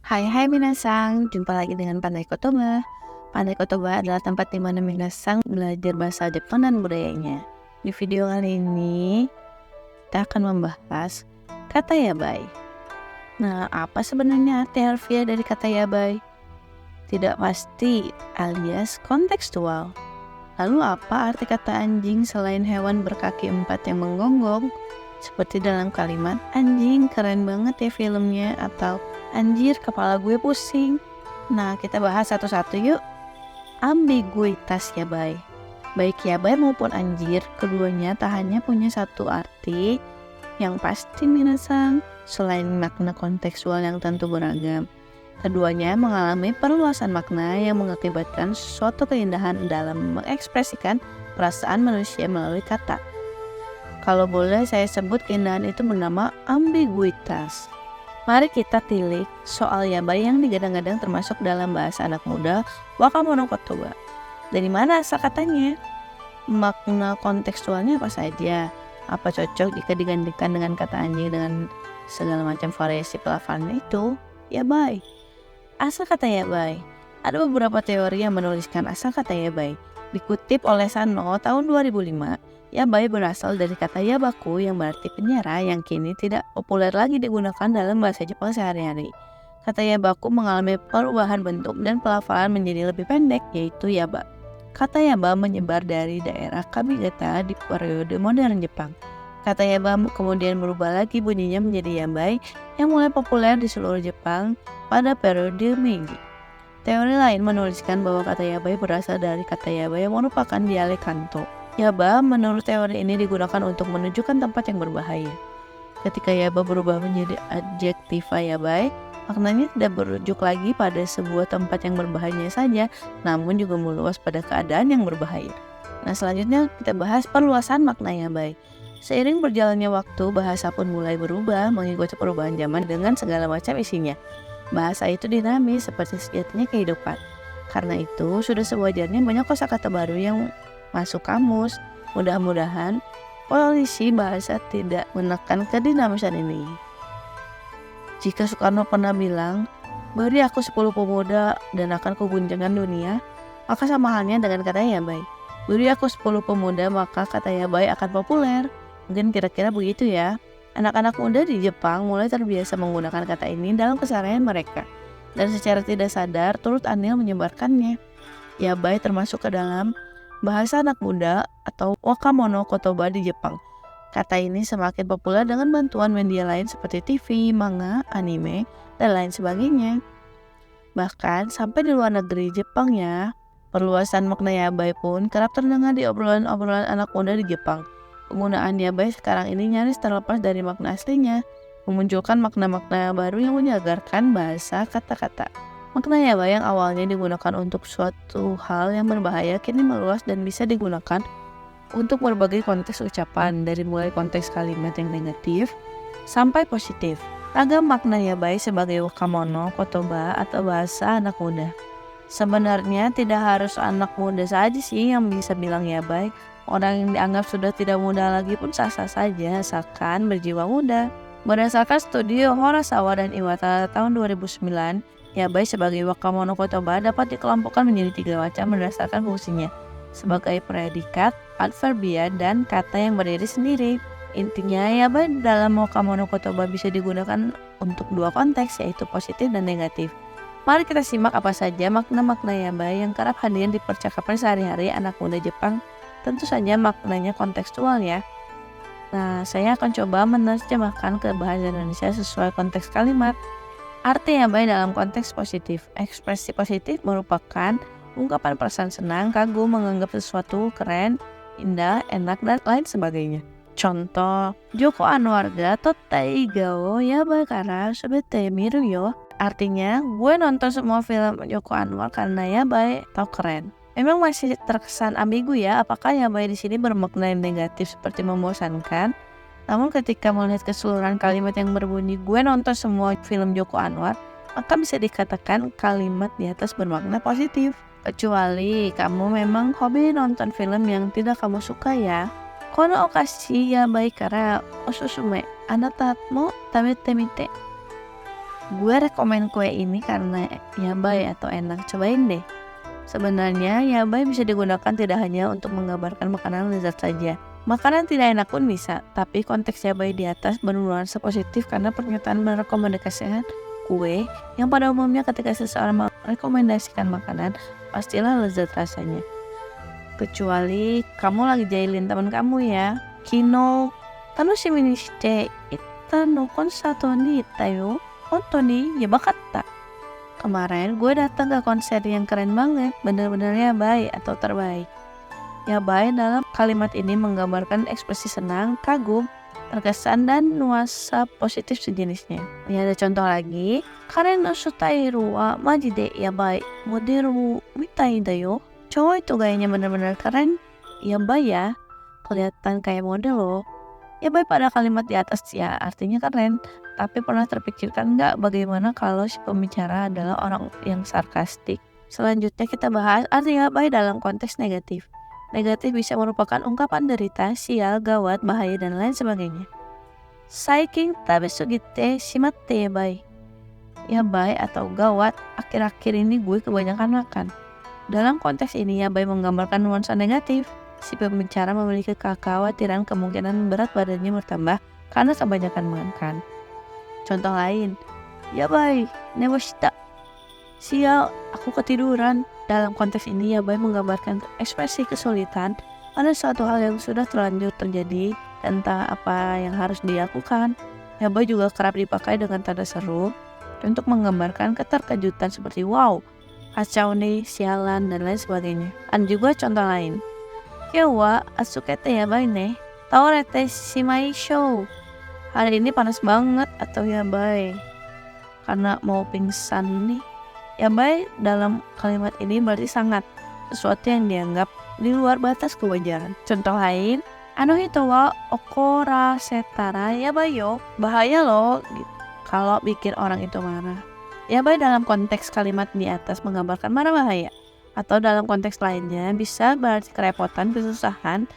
Hai minasang, jumpa lagi dengan Pandai Kotoba. Pandai Kotoba adalah tempat di mana minasang belajar bahasa Jepang dan budayanya. Di video kali ini, kita akan membahas kata yabai. Nah, apa sebenarnya arti harfiah dari kata yabai? Tidak pasti alias kontekstual. Lalu apa arti kata anjing selain hewan berkaki 4 yang menggonggong? Seperti dalam kalimat, anjing keren banget ya filmnya, atau anjir kepala gue pusing. Nah, kita bahas satu-satu yuk. Ambiguitas yabai. Baik yabai maupun anjir, keduanya tak hanya punya satu arti yang pasti minasang, selain makna kontekstual yang tentu beragam. Keduanya mengalami perluasan makna yang mengakibatkan suatu keindahan dalam mengekspresikan perasaan manusia melalui kata. Kalau boleh saya sebut keindahan itu bernama ambiguitas. Mari kita tilik soal yabai yang digadang-gadang termasuk dalam bahasa anak muda Wakamono Kotoba. Dari mana asal katanya? Makna kontekstualnya apa saja? Apa cocok jika digantikan dengan kata anjing dengan segala macam variasi pelafalan itu? Yabai. Asal kata yabai. Ada beberapa teori yang menuliskan asal kata yabai. Dikutip oleh Sano tahun 2005, yabai berasal dari kata yabaku yang berarti penjara yang kini tidak populer lagi digunakan dalam bahasa Jepang sehari-hari. Kata yabaku mengalami perubahan bentuk dan pelafalan menjadi lebih pendek, yaitu yaba. Kata yaba menyebar dari daerah Kamigata di periode modern Jepang. Kata yaba kemudian berubah lagi bunyinya menjadi yabai yang mulai populer di seluruh Jepang pada periode Meiji. Teori lain menuliskan bahwa kata yabai berasal dari kata yaba yang merupakan dialek Kanto. Yaba menurut teori ini digunakan untuk menunjukkan tempat yang berbahaya. Ketika yaba berubah menjadi adjektiva yabai, maknanya tidak berujuk lagi pada sebuah tempat yang berbahaya saja, namun juga meluas pada keadaan yang berbahaya. Nah, selanjutnya kita bahas perluasan makna yabai. Seiring berjalannya waktu, bahasa pun mulai berubah mengikuti perubahan zaman dengan segala macam isinya. Bahasa itu dinamis seperti sejatinya kehidupan. Karena itu, sudah sewajarnya banyak kosakata baru yang masuk kamus. Mudah-mudahan polisi bahasa tidak menekan kedinamisan ini. Jika Soekarno pernah bilang, beri aku 10 pemuda dan akan kuguncangkan dunia, maka sama halnya dengan kata yabai. Beri aku 10 pemuda maka kata yabai akan populer. Mungkin kira-kira begitu ya. Anak-anak muda di Jepang mulai terbiasa menggunakan kata ini dalam keseharian mereka. Dan secara tidak sadar turut andil menyebarkannya. Yabai termasuk ke dalam bahasa anak muda atau Wakamono Kotoba di Jepang. Kata ini semakin populer dengan bantuan media lain seperti TV, manga, anime, dan lain sebagainya. Bahkan sampai di luar negeri Jepang ya, perluasan makna yabai pun kerap terdengar di obrolan-obrolan anak muda di Jepang. Penggunaan yabai sekarang ini nyaris terlepas dari makna aslinya, memunculkan makna-makna baru yang menyegarkan bahasa kata-kata. Makna yabai yang awalnya digunakan untuk suatu hal yang berbahaya kini meluas dan bisa digunakan untuk berbagai konteks ucapan, dari mulai konteks kalimat yang negatif sampai positif. Ragam makna yabai sebagai wakamono, kotoba, atau bahasa anak muda. Sebenarnya tidak harus anak muda saja sih yang bisa bilang yabai. Orang yang dianggap sudah tidak muda lagi pun sah-sah saja asalkan berjiwa muda. Berdasarkan studi Horasawa dan Iwata tahun 2009, yabai sebagai wakamono kotoba dapat dikelompokkan menjadi 3 macam berdasarkan fungsinya, sebagai predikat, adverbia, dan kata yang berdiri sendiri. Intinya, yabai dalam wakamono kotoba bisa digunakan untuk 2 konteks, yaitu positif dan negatif. Mari kita simak apa saja makna-makna yabai yang kerap hadir di percakapan sehari-hari anak muda Jepang. Tentu saja maknanya kontekstual ya. Nah, saya akan coba menerjemahkan ke bahasa Indonesia sesuai konteks kalimat. Arti yabai dalam konteks positif. Ekspresi positif merupakan ungkapan perasaan senang, kagum, menganggap sesuatu keren, indah, enak, dan lain sebagainya. Contoh, Joko Anwar ga Tottai gao yabai kara subete miru yo. Artinya, gue nonton semua film Joko Anwar karena yabai atau keren. Memang masih terkesan ambigu ya, apakah yabai di sini bermakna yang negatif seperti membosankan? Namun ketika melihat keseluruhan kalimat yang berbunyi gue nonton semua film Joko Anwar, maka bisa dikatakan kalimat di atas bermakna positif. Kecuali kamu memang hobi nonton film yang tidak kamu suka ya. Kono okashi yabai kara osusume anata mo tabete mite. Gue rekomen kue ini karena yabai atau enak, cobain deh. Sebenarnya yabai bisa digunakan tidak hanya untuk menggambarkan makanan lezat saja. Makanan tidak enak pun bisa, tapi konteks yabai di atas bernuansa positif karena pernyataan merekomendasikan kue yang pada umumnya ketika seseorang merekomendasikan makanan, pastilah lezat rasanya. Kecuali kamu lagi jahilin teman kamu ya. Kino tanoshimi ni shite itta no konserto ni itta yo. Hontou ni yabakatta. Kemarin gue datang ke konser yang keren banget, bener-bener yabai atau terbaik. Yabai dalam kalimat ini menggambarkan ekspresi senang, kagum, terkesan, dan nuansa positif sejenisnya. Ini ada contoh lagi. Karen no shutairu wa majide yabai, modelu mitai da yo. Cowok itu gayanya bener-bener keren, yabai ya, kelihatan kayak model loh. Yabai pada kalimat di atas ya artinya keren. Tapi pernah terpikirkan nggak bagaimana kalau si pembicara adalah orang yang sarkastik? Selanjutnya kita bahas arti yabai dalam konteks negatif. Negatif bisa merupakan ungkapan derita, sial, gawat, bahaya, dan lain sebagainya. Saikin tabesugite shimatte yabai. Yabai atau gawat, akhir-akhir ini gue kebanyakan makan. Dalam konteks ini yabai menggambarkan nuansa negatif. Si pembicara memiliki kekhawatiran kemungkinan berat badannya bertambah karena kebanyakan makan. Contoh lain, yabai, neboshita. Sial, aku ketiduran. Dalam konteks ini, yabai menggambarkan ekspresi kesulitan pada suatu hal yang sudah terlanjur terjadi dan entah apa yang harus dilakukan. Yabai juga kerap dipakai dengan tanda seru untuk menggambarkan keterkejutan seperti wow, kacau nih, sialan, dan lain sebagainya. Ada juga contoh lain. Kyou wa atsukete yabai ne, taorete shimaishou. Hari ini panas banget atau yabai karena mau pingsan nih. Yabai dalam kalimat ini berarti sangat, sesuatu yang dianggap di luar batas kewajaran. Contoh lain, ano hito wa okora setara yabai yo, bahaya loh kalau bikin orang itu marah. Yabai dalam konteks kalimat di atas menggambarkan marah bahaya, atau dalam konteks lainnya bisa berarti kerepotan, kesusahan,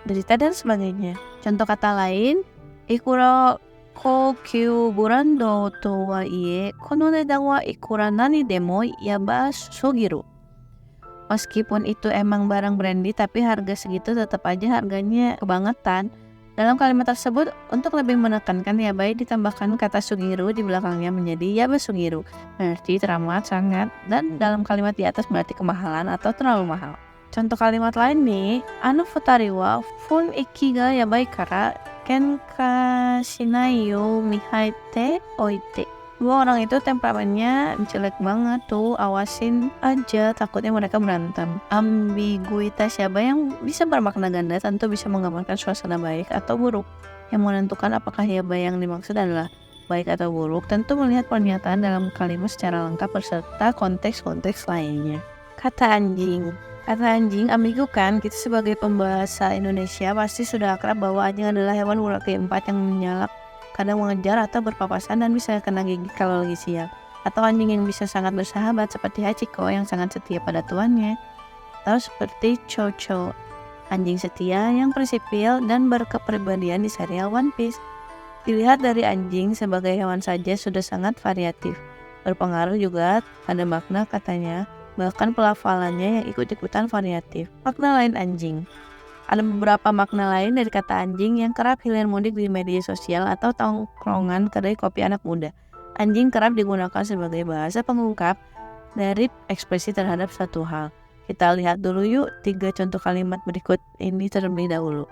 derita, dan sebagainya. Contoh kata lain, ikura kokyū brando to waie, kono nedan wa ikura nani demo yaba shogiru. Meskipun itu emang barang brandy, tapi harga segitu tetap aja harganya kebangetan. Dalam kalimat tersebut, untuk lebih menekankan yabai ditambahkan kata sugiru di belakangnya menjadi yaba sugiru, berarti teramat, sangat, dan dalam kalimat di atas berarti kemahalan atau terlalu mahal. Contoh kalimat lain nih, ano futari wa fun iki ga yabai kara kenka shinai yo mihaite oite. Dua orang itu temperamennya jelek banget tuh, awasin aja, takutnya mereka berantem. Ambiguitas yabai yang bisa bermakna ganda tentu bisa menggambarkan suasana baik atau buruk. Yang menentukan apakah yabai yang dimaksud adalah baik atau buruk tentu melihat pernyataan dalam kalimat secara lengkap beserta konteks-konteks lainnya. Kata anjing. Kata anjing ambigu kan, kita sebagai pembahasa Indonesia pasti sudah akrab bahwa anjing adalah hewan ular keempat yang menyalak, kadang mengejar atau berpapasan dan bisa kena gigit kalau lagi sial. Atau anjing yang bisa sangat bersahabat seperti Hachiko yang sangat setia pada tuannya. Atau seperti Chocho, anjing setia yang prinsipil dan berkepribadian di serial One Piece. Dilihat dari anjing sebagai hewan saja sudah sangat variatif. Berpengaruh juga pada makna katanya, bahkan pelafalannya yang ikut-ikutan variatif. Makna lain anjing. Ada beberapa makna lain dari kata anjing yang kerap hilir mudik di media sosial atau tongkrongan kedai kopi anak muda. Anjing kerap digunakan sebagai bahasa pengungkap dari ekspresi terhadap satu hal. Kita lihat dulu yuk 3 contoh kalimat berikut ini terlebih dahulu.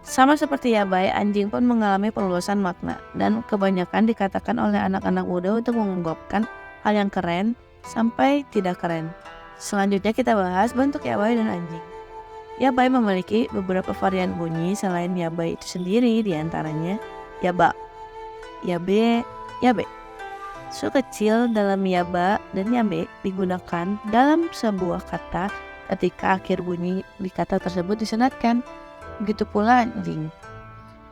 Sama seperti yabai, anjing pun mengalami perluasan makna dan kebanyakan dikatakan oleh anak-anak muda untuk mengungkapkan hal yang keren sampai tidak keren. Selanjutnya kita bahas bentuk yabai dan anjing. Yabai memiliki beberapa varian bunyi selain yabai itu sendiri, diantaranya yaba, yabe, yabe. Su kecil dalam yaba dan yabe digunakan dalam sebuah kata ketika akhir bunyi di kata tersebut disenatkan. Begitu pula anjing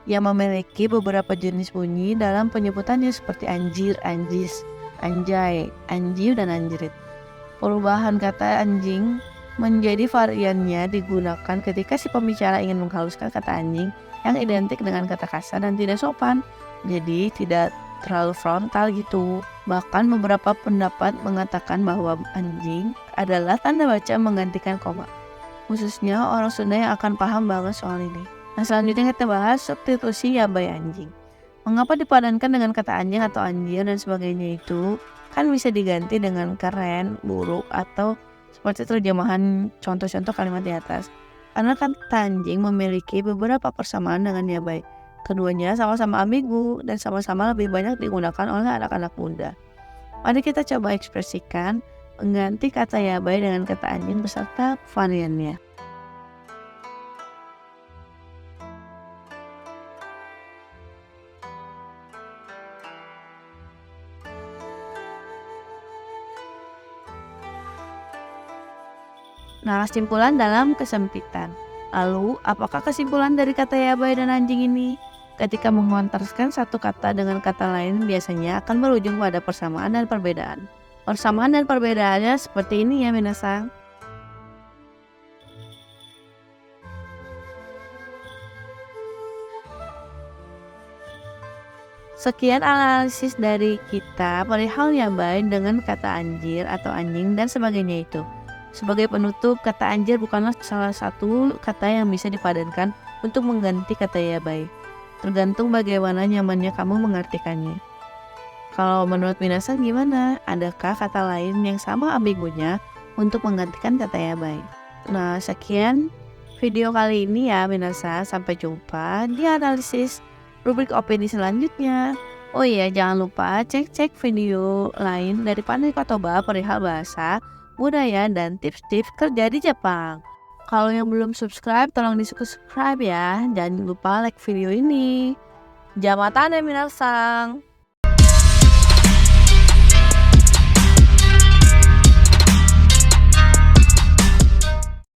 yang memiliki beberapa jenis bunyi dalam penyebutannya seperti anjir, anjis, anjay, anjiu, dan anjrit. Perubahan kata anjing Menjadi variannya digunakan ketika si pembicara ingin menghaluskan kata anjing yang identik dengan kata kasar dan tidak sopan. Jadi tidak terlalu frontal gitu. Bahkan beberapa pendapat mengatakan bahwa anjing adalah tanda baca menggantikan koma. Khususnya orang Sunda yang akan paham banget soal ini. Nah, selanjutnya kita bahas substitusi yabai anjing. Mengapa dipadankan dengan kata anjing atau anjir dan sebagainya itu kan bisa diganti dengan keren, buruk, atau seperti terjemahan contoh-contoh kalimat di atas. Karena kata anjing memiliki beberapa persamaan dengan yabai. Keduanya sama-sama ambigu dan sama-sama lebih banyak digunakan oleh anak-anak muda. Mari kita coba ekspresikan mengganti kata yabai dengan kata anjing beserta variannya. Nah, kesimpulan dalam kesempitan. Lalu, apakah kesimpulan dari kata yabai dan anjing ini? Ketika mengontraskan satu kata dengan kata lain biasanya akan berujung pada persamaan dan perbedaan. Persamaan dan perbedaannya seperti ini ya minasang. Sekian analisis dari kita perihal yabai dengan kata anjir atau anjing dan sebagainya itu. Sebagai penutup, kata anjir bukanlah salah satu kata yang bisa dipadankan untuk mengganti kata yabai. Tergantung bagaimana nyamannya kamu mengartikannya. Kalau menurut minasang gimana? Adakah kata lain yang sama ambigunya untuk menggantikan kata yabai? Nah, sekian video kali ini ya minasang. Sampai jumpa di analisis rubrik opini selanjutnya. Oh iya, jangan lupa cek video lain dari Pandai Kotoba perihal bahasa, budaya, dan tips-tips kerja di Jepang. Kalau yang belum subscribe, tolong di-subscribe ya. Jangan lupa like video ini. Jamatane minasang.